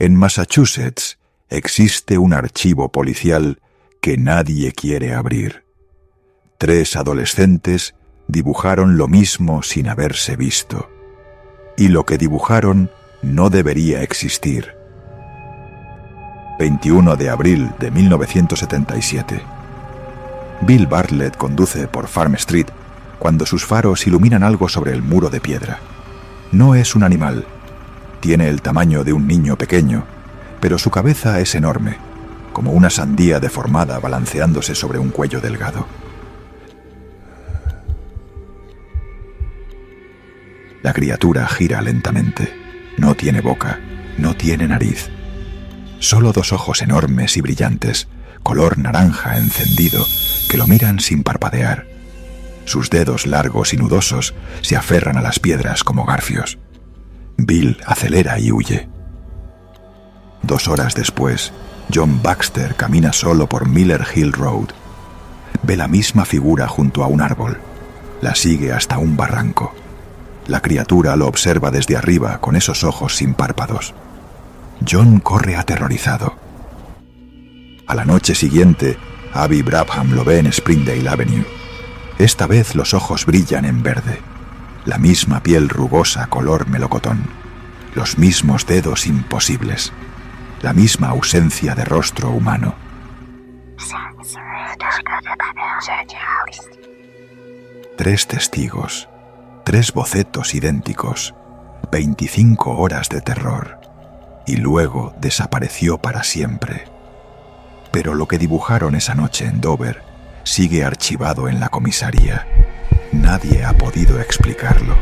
En Massachusetts existe un archivo policial que nadie quiere abrir. 3 adolescentes dibujaron lo mismo sin haberse visto. Y lo que dibujaron no debería existir. 21 de abril de 1977. Bill Bartlett conduce por Farm Street cuando sus faros iluminan algo sobre el muro de piedra. No es un animal. Tiene el tamaño de un niño pequeño, pero su cabeza es enorme, como una sandía deformada balanceándose sobre un cuello delgado. La criatura gira lentamente. No tiene boca, no tiene nariz. Solo 2 ojos enormes y brillantes, color naranja encendido, que lo miran sin parpadear. Sus dedos largos y nudosos se aferran a las piedras como garfios. Bill acelera y huye. 2 horas después, John Baxter camina solo por Miller Hill Road. Ve la misma figura junto a un árbol. La sigue hasta un barranco. La criatura lo observa desde arriba con esos ojos sin párpados. John corre aterrorizado. A la noche siguiente, Abby Brabham lo ve en Springdale Avenue. Esta vez los ojos brillan en verde. La misma piel rugosa color melocotón. Los mismos dedos imposibles. La misma ausencia de rostro humano. 3 testigos. 3 bocetos idénticos. 25 horas de terror. Y luego desapareció para siempre. Pero lo que dibujaron esa noche en Dover sigue archivado en la comisaría. Nadie ha podido explicarlo.